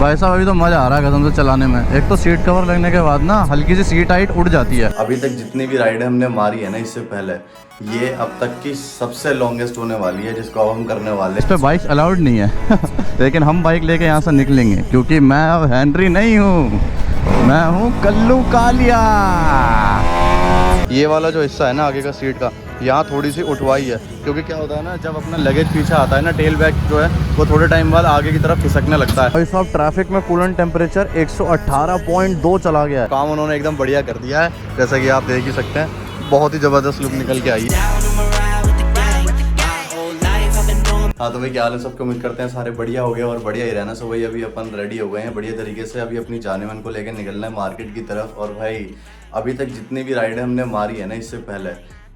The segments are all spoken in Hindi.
भाई साहब अभी तो मज़ा आ रहा है कसम से चलाने में। एक तो सीट कवर लगने के बाद ना हल्की सी सीट हाइट उड़ जाती है। अभी तक जितनी भी राइड हमने मारी है ना इससे पहले, ये अब तक की सबसे लॉन्गेस्ट होने वाली है, जिसको अब हम करने वाले हैं। इस पे बाइक अलाउड नहीं है लेकिन हम बाइक लेके यहाँ से निकलेंगे क्योंकि मैं अब हेनरी नहीं हूँ, मैं हूँ कल्लू कालिया। ये वाला जो हिस्सा है ना आगे का सीट का, यहाँ थोड़ी सी उठवाई है क्योंकि क्या होता है ना, जब अपना लगेज पीछे आता है ना, टेल बैग जो है वो थोड़े टाइम बाद आगे की तरफ खिसकने लगता है। भाई साहब ट्रैफिक में कूलेंट टेम्परेचर 118.2 चला गया है। काम उन्होंने एकदम बढ़िया कर दिया है, जैसा कि आप देख ही सकते हैं। बहुत ही ज़बरदस्त लुक निकल के आई है। हाँ तो भाई क्या हाल है सबको, उम्मीद करते हैं सारे बढ़िया हो गए और बढ़िया ही रहना। सो भाई अभी अपन रेडी हो गए हैं बढ़िया तरीके से। अभी अपनी जाने-मन को लेकर निकलना है मार्केट की तरफ। और भाई अभी तक जितनी भी राइडें हमने मारी है ना इससे पहले,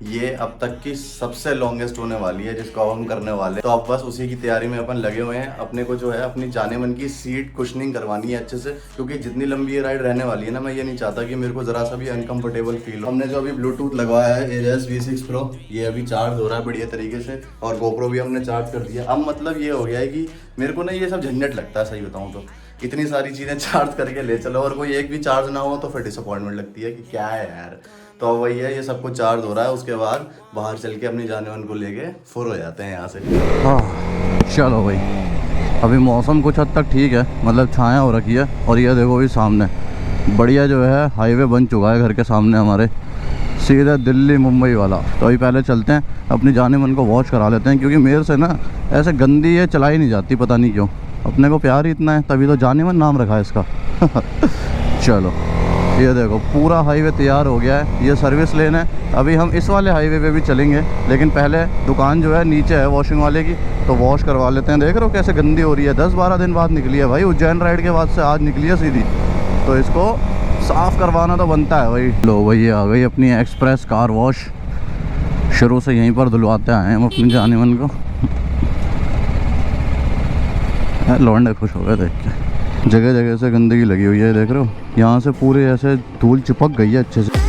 ये अब तक की सबसे लॉन्गेस्ट होने वाली है, जिसको अब हम करने वाले हैं। तो अब बस उसी की तैयारी में अपन लगे हुए हैं। अपने को जो है अपनी जाने मन की सीट कुशनिंग करवानी है अच्छे से, क्योंकि जितनी लंबी ये राइड रहने वाली है ना, मैं ये नहीं चाहता कि मेरे को जरा सा भी अनकंफर्टेबल फील हो। हमने जो अभी ब्लूटूथ लगवाया है एरियस V6 Pro, ये अभी चार्ज हो रहा है बढ़िया तरीके से, और GoPro भी हमने चार्ज कर दिया। अब मतलब ये हो गया है कि मेरे को ना ये सब झंझट लगता है, सही बताऊँ तो। इतनी सारी चीज़ें चार्ज करके ले चलो और कोई एक भी चार्ज ना हो तो फिर डिसअपॉइंटमेंट लगती है कि क्या है यार। तो वही है, ये सब कुछ चार्ज हो रहा है। उसके बाद बाहर चल के अपनी जाने मन को लेके फुर हो जाते हैं यहाँ से। हाँ चलो भाई, अभी मौसम कुछ हद तक ठीक है, मतलब छाया हो रखी है। और ये देखो अभी सामने बढ़िया जो है हाईवे बन चुका है घर के सामने हमारे, सीधा दिल्ली मुंबई वाला। तो अभी पहले चलते हैं अपनी जाने मन को वॉश करा लेते हैं, क्योंकि मेरे से ना ऐसे गंदी ये चलाई नहीं जाती, पता नहीं क्यों। अपने को प्यार ही इतना है, तभी तो जाने मन नाम रखा है इसका चलो ये देखो पूरा हाईवे तैयार हो गया है, ये सर्विस लेन है। अभी हम इस वाले हाईवे पे भी चलेंगे, लेकिन पहले दुकान जो है नीचे है वॉशिंग वाले की, तो वॉश करवा लेते हैं। देख रहे हो कैसे गंदी हो रही है, 10-12 दिन बाद निकली है भाई, उज्जैन राइड के बाद से आज निकली है सीधी, तो इसको साफ़ करवाना तो बनता है भाई। लो भाई आ गई अपनी एक्सप्रेस कार वॉश, शुरू से यहीं पर धुलवाते आए हम अपनी जाने मन को। लौंडे खुश हो गए देख के। जगह जगह से गंदगी लगी हुई है, देख रहे हो, यहाँ से पूरे ऐसे धूल चिपक गई है अच्छे से।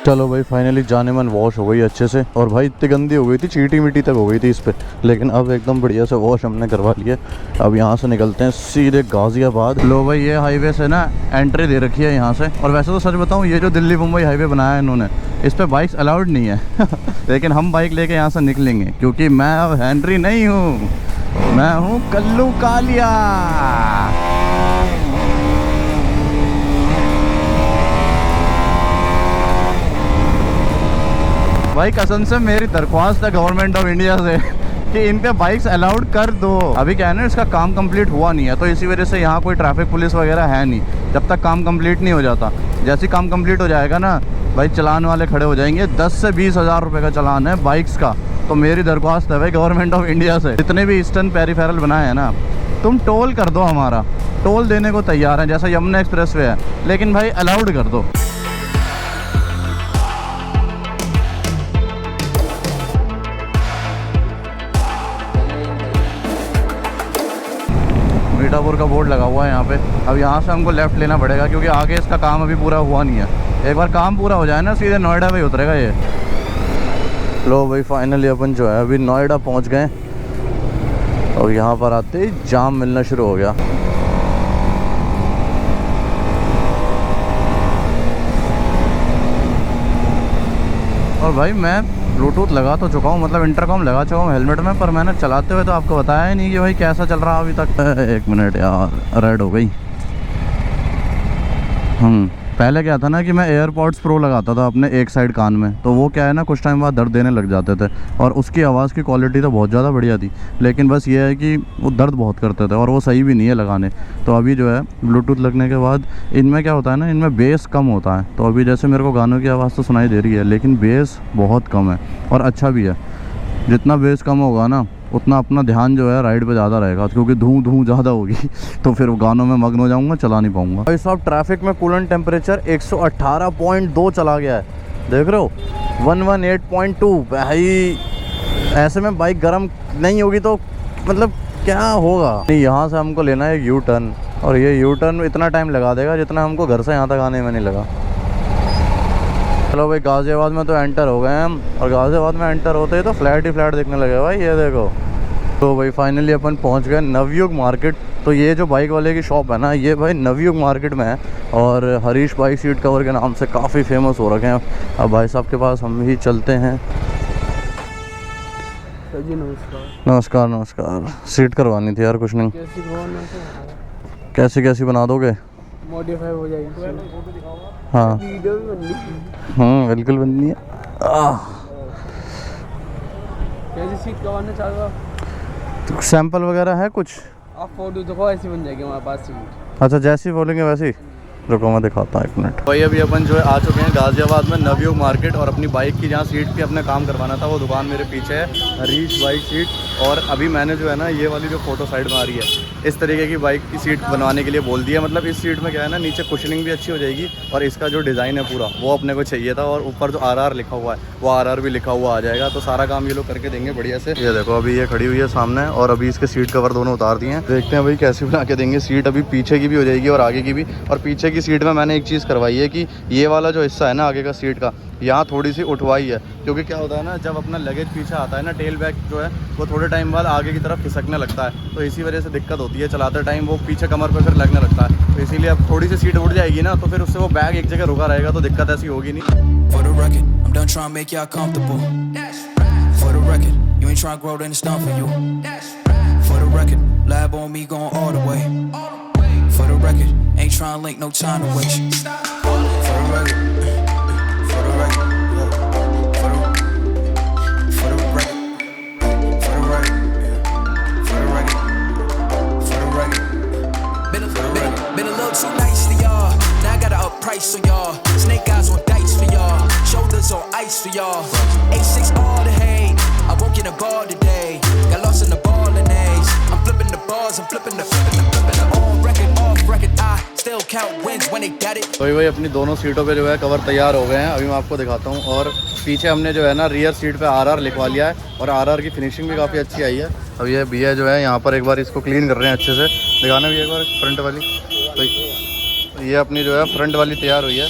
चलो भाई फाइनली जाने मन वॉश हो गई अच्छे से। और भाई इतनी गंदी हो गई थी, चीटी मिट्टी तक हो गई थी इस पर, लेकिन अब एकदम बढ़िया से वॉश हमने करवा लिया। अब यहाँ से निकलते हैं सीधे गाज़ियाबाद। लो भाई ये हाईवे से ना एंट्री दे रखी है यहाँ से। और वैसे तो सच बताऊँ, ये जो दिल्ली मुंबई हाईवे बनाया है इन्होंने, इस पर बाइक्स अलाउड नहीं है लेकिन हम बाइक लेके यहाँ से निकलेंगे क्योंकि मैं अब हेनरी नहीं हूँ, मैं हूँ कल्लू कालिया। भाई कसम से मेरी दरख्वास्त है गवर्नमेंट ऑफ इंडिया से कि इन पे बाइक्स अलाउड कर दो। अभी क्या है ना, इसका काम कंप्लीट हुआ नहीं है, तो इसी वजह से यहाँ कोई ट्रैफिक पुलिस वगैरह है नहीं जब तक काम कंप्लीट नहीं हो जाता। जैसे काम कंप्लीट हो जाएगा ना भाई, चलान वाले खड़े हो जाएंगे। 10 से 20 हज़ार रुपये का चलान है बाइक्स का। तो मेरी दरख्वास्त है भाई गवर्नमेंट ऑफ इंडिया से, जितने भी ईस्टर्न पेरीफेरल बनाए हैं ना, तुम टोल कर दो। हमारा टोल देने को तैयार है, जैसा यमुना एक्सप्रेस वे है, लेकिन भाई अलाउड कर दो। मीठापुर का बोर्ड लगा हुआ है यहाँ पे। अब यहाँ से हमको लेफ़्ट लेना पड़ेगा क्योंकि आगे इसका काम अभी पूरा हुआ नहीं है। एक बार काम पूरा हो जाए ना, सीधे नोएडा में ही उतरेगा ये। लो भाई फाइनली अपन जो है अभी नोएडा पहुँच गए, और यहाँ पर आते ही जाम मिलना शुरू हो गया। और भाई मैं ब्लूटूथ लगा तो चुका हूँ, मतलब इंटरकॉम लगा चुका हूँ हेलमेट में, पर मैंने चलाते हुए तो आपको बताया ही नहीं कि भाई कैसा चल रहा अभी तक। एक मिनट यार, रेड हो गई। पहले क्या था ना कि मैं एयरपॉड्स प्रो लगाता था अपने एक साइड कान में, तो वो क्या है ना, कुछ टाइम बाद दर्द देने लग जाते थे, और उसकी आवाज़ की क्वालिटी तो बहुत ज़्यादा बढ़िया थी, लेकिन बस ये है कि वो दर्द बहुत करते थे और वो सही भी नहीं है लगाने। तो अभी जो है ब्लूटूथ लगने के बाद इनमें क्या होता है ना, इनमें बेस कम होता है। तो अभी जैसे मेरे को गानों की आवाज़ तो सुनाई दे रही है, लेकिन बेस बहुत कम है और अच्छा भी है। जितना बेस कम होगा ना, उतना अपना ध्यान जो है राइड पे ज़्यादा रहेगा, क्योंकि धूँ ज़्यादा होगी तो फिर गानों में मग्न हो जाऊँगा, चला नहीं पाऊँगा। भाई साहब ट्रैफिक में कूलेंट टेम्परेचर 118.2 चला गया है, देख रहे हो, 118.2। भाई ऐसे में बाइक गर्म नहीं होगी तो मतलब क्या होगा। यहाँ से हमको लेना है यू टर्न, और ये यू टर्न इतना टाइम लगा देगा जितना हमको घर से यहाँ तक आने में नहीं लगा। चलो भाई गाज़ियाबाद में तो एंटर हो गए हैं हम, और गाज़ियाबाद में एंटर होते ही तो फ्लैट ही फ्लैट दिखने लगे भाई, ये देखो। तो भाई फाइनली अपन पहुंच गए नवयुग मार्केट। तो ये जो बाइक वाले की शॉप है ना, ये भाई नवयुग मार्केट में है, और हरीश बाइक सीट कवर के नाम से काफ़ी फेमस हो रखे हैं। अब भाई साहब के पास हम भी चलते हैं। जी नमस्कार। नमस्कार नमस्कार। सीट करवानी थी यार, कुछ नहीं। कैसी बना दोगे? मॉडिफाई हो जाएगी। हाँ वीडियो भी बननी है। बिल्कुल बननी है। कैसी सीट करवाना चाह रहे हो? तो सैंपल वगैरह है कुछ? आप फोटो देखो, ऐसी बन जाएगी हमारे पास सीट। अच्छा जैसी बोलेंगे वैसी। रुको मैं दिखाता हूँ 1 मिनट। भाई अभी अपन जो है आ चुके हैं गाज़ियाबाद में नवयुग मार्केट, और अपनी बाइक की जहाँ सीट पे अपने काम करवाना था वो दुकान मेरे पीछे है, हरीश बाइक सीट। और अभी मैंने जो है ना ये वाली जो फोटो साइड में आ रही है, इस तरीके की बाइक की सीट बनवाने के लिए बोल दिया। मतलब इस सीट में क्या है ना, नीचे कुशनिंग भी अच्छी हो जाएगी, और इसका जो डिज़ाइन है पूरा वो अपने को चाहिए था, और ऊपर जो RR लिखा हुआ है वो RR भी लिखा हुआ आ जाएगा। तो सारा काम ये लोग करके देंगे बढ़िया से। ये देखो अभी ये खड़ी हुई है सामने, और अभी इसके सीट कवर दोनों उतार दिए हैं। देखते हैं भाई कैसे बना के देंगे। सीट अभी पीछे की भी हो जाएगी और आगे की भी। और पीछे की सीट में मैंने एक चीज़ करवाई है कि ये वाला जो हिस्सा है ना आगे का सीट का, यहाँ थोड़ी सी उठवाई है, क्योंकि क्या होता है ना, जब अपना लगेज पीछे आता है ना, टेल बैग जो है वो थोड़े टाइम बाद आगे की तरफ खिसकने लगता है, तो इसी वजह से दिक्कत होती है चलाते टाइम, वो पीछे कमर पे फिर लगने लगता है। तो इसीलिए अब थोड़ी सी सीट उठ जाएगी ना, तो फिर उससे वो बैग एक जगह रुका रहेगा, तो दिक्कत ऐसी होगी नहीं। Ain't trying to link, no time to waste. For the record, for the record, for the record, for the record, for the record, for the record. Been a little too nice for y'all. Now I got to up price on y'all. Snake eyes on dice for y'all. Shoulders on ice for y'all. A6 all the hate. I woke in a bar today. Got lost in the ball and A's. I'm flipping the bars, I'm flipping the on record, off record. I still count wins when they got it. तो भाई अपनी दोनों सीटों पे जो है कवर तैयार हो गए हैं, अभी मैं आपको दिखाता हूँ। और पीछे हमने जो है ना रियर सीट पे RR लिखवा लिया है, और RR की फिनिशिंग भी काफ़ी अच्छी आई है। अब ये भैया जो है यहाँ पर एक बार इसको क्लीन कर रहे हैं अच्छे से। दिखाना भी एक बार फ्रंट वाली। तो ये अपनी जो है फ्रंट वाली तैयार हुई है,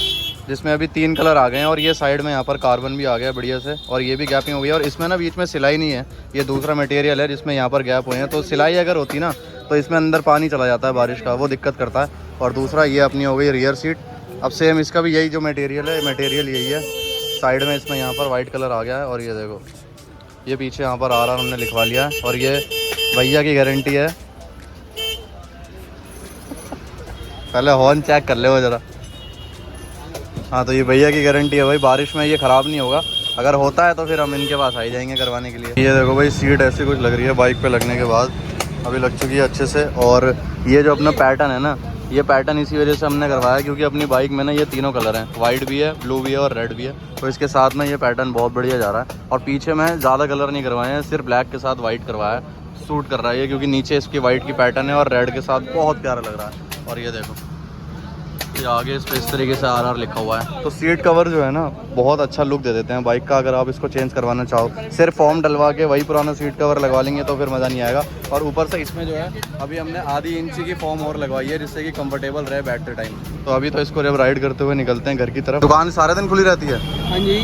जिसमें अभी 3 कलर आ गए हैं, और ये साइड में यहाँ पर कार्बन भी आ गया बढ़िया से, और ये भी गैपिंग हो गई है। और इसमें ना बीच में सिलाई नहीं है, ये दूसरा मटेरियल है जिसमें यहाँ पर गैप हुए हैं। तो सिलाई अगर होती ना तो इसमें अंदर पानी चला जाता है बारिश का, वो दिक्कत करता है। और दूसरा ये अपनी हो गई रियर सीट। अब सेम इसका भी यही जो मटेरियल है, मटेरियल यही है। साइड में इसमें यहाँ पर वाइट कलर आ गया है, और ये देखो ये पीछे यहाँ पर RR हमने लिखवा लिया है, और ये भैया की गारंटी है। पहले हॉर्न चेक कर ले वो ज़रा। हाँ तो ये भैया की गारंटी है भाई, बारिश में ये ख़राब नहीं होगा। अगर होता है तो फिर हम इनके पास आ ही जाएंगे करवाने के लिए। ये देखो भाई सीट ऐसी कुछ लग रही है बाइक पे लगने के बाद, अभी लग चुकी है अच्छे से। और ये जो अपना पैटर्न है ना, ये पैटर्न इसी वजह से हमने करवाया क्योंकि अपनी बाइक में ना ये तीनों कलर हैं, वाइट भी है, ब्लू भी है और रेड भी है। तो इसके साथ में ये पैटर्न बहुत बढ़िया जा रहा है। और पीछे में ज़्यादा कलर नहीं करवाए हैं, सिर्फ ब्लैक के साथ वाइट करवाया है। सूट कर रहा है ये, क्योंकि नीचे इसकी वाइट की पैटर्न है और रेड के साथ बहुत प्यारा लग रहा है। और ये देखो ये आगे इस पर इस तरीके से RR लिखा हुआ है। तो सीट कवर जो है ना बहुत अच्छा लुक दे देते हैं बाइक का। अगर आप इसको चेंज करवाना चाहो, सिर्फ फॉर्म डलवा के वही पुराना सीट कवर लगवा लेंगे तो फिर मज़ा नहीं आएगा। और ऊपर से इसमें जो है अभी हमने आधी इंची की फॉर्म और लगवाई है, जिससे कि कंफर्टेबल रहे बैठते टाइम। तो अभी तो इसको जब राइड करते हुए निकलते हैं घर की तरफ। दुकान सारे दिन खुली रहती है? हाँ जी,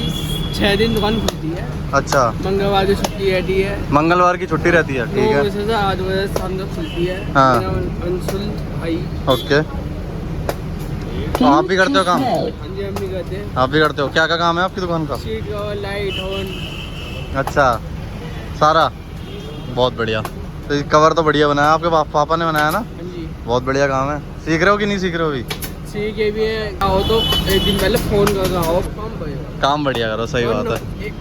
6 दिन दुकान खुलती है। अच्छा, मंगलवार की छुट्टी रहती है। मंगलवार की छुट्टी रहती है, ठीक है। 9 बजे से 8 बजे शाम तक खुलती है। हाँ। अंशुल भाई। ओके, तो आप भी करते हो काम? हाँ जी हम भी करते हैं। आप भी करते हो? क्या काम है आपकी दुकान का? Seat cover, light, horn. अच्छा, सारा बहुत बढ़िया। तो ये कवर तो बढ़िया बनाया आपके पापा ने बनाया ना? हाँ जी, बहुत बढ़िया काम है। सीख रहे हो कि नहीं सीख रहे हो अभी? सीख के भी है। आओ तो एक दिन पहले फोन कर रहा हो, काम बढ़िया करो, सही बात है। एक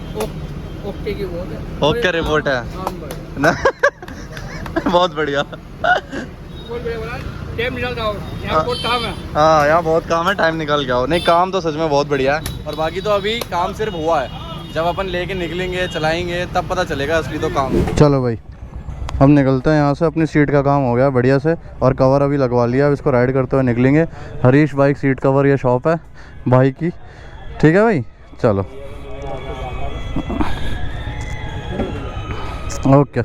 ओके की रिपोर्ट है। ओके रिपोर्ट है काम बढ़िया। ना? बहुत बढ़िया। टाइम निकल जाओ, यहाँ बहुत काम है। हाँ यहाँ बहुत काम है, टाइम निकल के आओ। नहीं काम तो सच में बहुत बढ़िया है। और बाकी तो अभी काम सिर्फ हुआ है, जब अपन लेके निकलेंगे चलाएंगे तब पता चलेगा असली तो काम। चलो भाई हम निकलते हैं यहाँ से। अपनी सीट का काम हो गया बढ़िया से, और कवर अभी लगवा लिया। अब इसको राइड करते हुए निकलेंगे। हरीश बाइक सीट कवर ये शॉप है भाई की, ठीक है भाई। चलो ओके।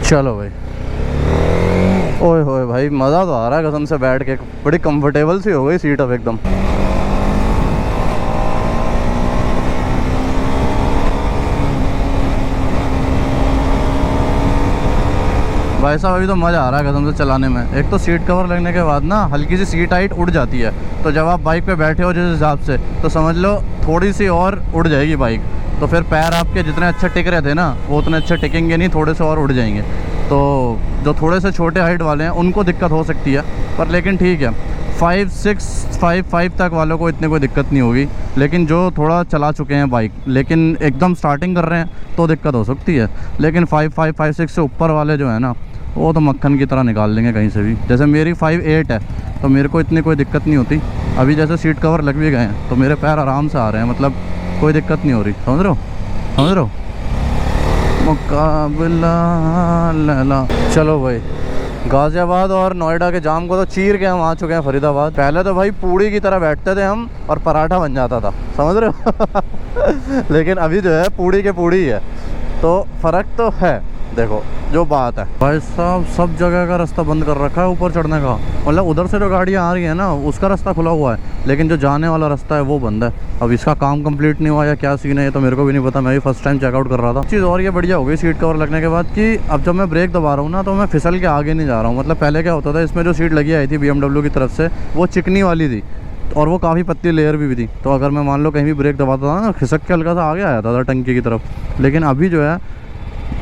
चलो भाई, ओए होए भाई, मज़ा तो आ रहा है कसम से बैठ के, बड़ी कंफर्टेबल सी हो गई सीट अब एकदम। भाई साहब अभी तो मज़ा आ रहा है कसम से चलाने में। एक तो सीट कवर लगने के बाद ना हल्की सी सीट हाइट उड़ जाती है, तो जब आप बाइक पे बैठे हो जिस हिसाब से, तो समझ लो थोड़ी सी और उड़ जाएगी बाइक, तो फिर पैर आपके जितने अच्छे टिक रहे थे ना वो उतने अच्छे टिकेंगे नहीं, थोड़े से और उड़ जाएंगे। तो जो थोड़े से छोटे हाइट वाले हैं उनको दिक्कत हो सकती है, पर लेकिन ठीक है 5, 6, 5 तक वालों को इतनी कोई दिक्कत नहीं होगी। लेकिन जो थोड़ा चला चुके हैं बाइक, लेकिन एकदम स्टार्टिंग कर रहे हैं तो दिक्कत हो सकती है। लेकिन 5, 6 से ऊपर वाले जो है ना वो तो मक्खन की तरह निकाल लेंगे कहीं से भी। जैसे मेरी 5'8" है तो मेरे को इतनी कोई दिक्कत नहीं होती। अभी जैसे सीट कवर लग भी गए हैं तो मेरे पैर आराम से आ रहे हैं, मतलब कोई दिक्कत नहीं हो रही। समझ रहे हो मुकाबला लैला। चलो भाई, गाज़ियाबाद और नोएडा के जाम को तो चीर के हम आ चुके हैं फरीदाबाद। पहले तो भाई पूड़ी की तरह बैठते थे हम और पराठा बन जाता था, समझ रहे हो लेकिन अभी जो है पूड़ी के पूड़ी है, तो फ़र्क तो है। देखो जो बात है भाई साहब, सब जगह का रास्ता बंद कर रखा है ऊपर चढ़ने का। मतलब उधर से जो गाड़ियाँ आ रही है ना उसका रास्ता खुला हुआ है, लेकिन जो जाने वाला रास्ता है वो बंद है। अब इसका काम कंप्लीट नहीं हुआ या क्या सीन है ये तो मेरे को भी नहीं पता, मैं भी फर्स्ट टाइम चेकआउट कर रहा था। चीज़ और ये बढ़िया हो गई सीट कवर लगने के बाद कि अब जब मैं ब्रेक दबा रहा हूँ ना तो मैं फिसल के आगे नहीं जा रहा हूँ। मतलब पहले क्या होता था, इसमें जो सीट लगी आई थी BMW की तरफ से वो चिकनी वाली थी और वो काफ़ी पतली लेयर भी थी, तो अगर मैं मान लो कहीं भी ब्रेक दबाता था ना खिसक के हल्का सा आगे आ जाता था टंकी की तरफ। लेकिन अभी जो है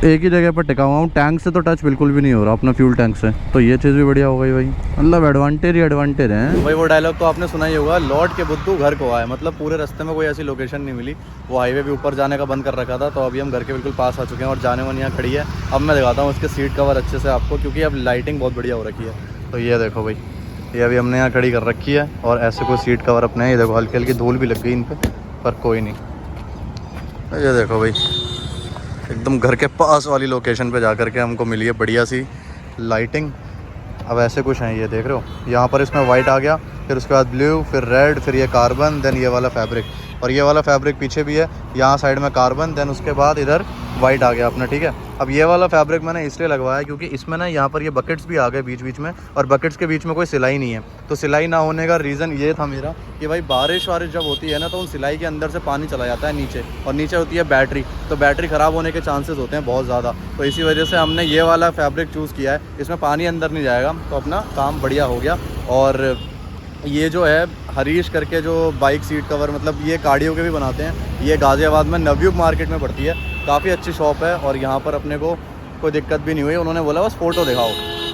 एक ही जगह पर टिका हुआ हूँ, टैंक से तो टच बिल्कुल भी नहीं हो रहा, अपना फ्यूल टैंक से, तो ये चीज़ भी बढ़िया हो गई भाई। मतलब एडवांटेज ही एडवांटेज है भाई। वो डायलॉग तो आपने सुना ही होगा, लौट के बुद्धू घर को आए। मतलब पूरे रास्ते में कोई ऐसी लोकेशन नहीं मिली, वो हाईवे भी ऊपर जाने का बंद कर रखा था, तो अभी हम घर के बिल्कुल पास आ चुके हैं और जाने वाली यहाँ खड़ी है। अब मैं दिखाता हूँ उसके सीट कवर अच्छे से आपको, क्योंकि अब लाइटिंग बहुत बढ़िया हो रखी है। तो ये देखो भाई, ये अभी हमने यहाँ खड़ी कर रखी है और ऐसे कोई सीट कवर अपने, ये देखो हल्की हल्की धूल भी लग गई इन पर कोई नहीं। ये देखो भाई, एकदम घर के पास वाली लोकेशन पे जा कर के हमको मिली है बढ़िया सी लाइटिंग। अब ऐसे कुछ हैं, ये देख रहे हो, यहाँ पर इसमें वाइट आ गया, फिर उसके बाद ब्लू, फिर रेड, फिर ये कार्बन, देन ये वाला फैब्रिक, और ये वाला फैब्रिक पीछे भी है, यहाँ साइड में कार्बन, देन उसके बाद इधर वाइट आ गया अपना, ठीक है। अब ये वाला फैब्रिक मैंने इसलिए लगवाया क्योंकि इसमें ना यहाँ पर ये बकेट्स भी आ गए बीच बीच में, और बकेट्स के बीच में कोई सिलाई नहीं है। तो सिलाई ना होने का रीज़न ये था मेरा कि भाई बारिश वारिश जब होती है ना तो उन सिलाई के अंदर से पानी चला जाता है नीचे, और नीचे होती है बैटरी, तो बैटरी ख़राब होने के चांसेस होते हैं बहुत ज़्यादा। तो इसी वजह से हमने ये वाला फैब्रिक चूज़ किया है, इसमें पानी अंदर नहीं जाएगा, तो अपना काम बढ़िया हो गया। और ये जो है हरीश करके जो बाइक सीट कवर, मतलब ये गाड़ियों के भी बनाते हैं, ये गाज़ियाबाद में नवयुग मार्केट में पड़ती है, काफ़ी अच्छी शॉप है। और यहाँ पर अपने को कोई दिक्कत भी नहीं हुई, उन्होंने बोला बस फ़ोटो दिखाओ,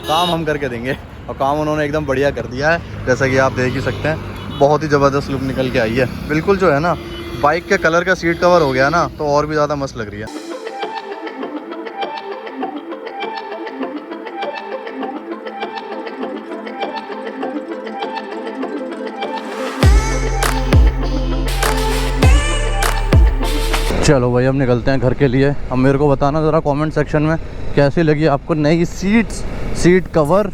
काम हम करके देंगे, और काम उन्होंने एकदम बढ़िया कर दिया है। जैसा कि आप देख ही सकते हैं, बहुत ही ज़बरदस्त लुक निकल के आई है। बिल्कुल जो है ना बाइक के कलर का सीट कवर हो गया ना तो और भी ज़्यादा मस्त लग रही है। चलो भाई अब निकलते हैं घर के लिए। अब मेरे को बताना ज़रा कमेंट सेक्शन में कैसी लगी आपको नई सीट कवर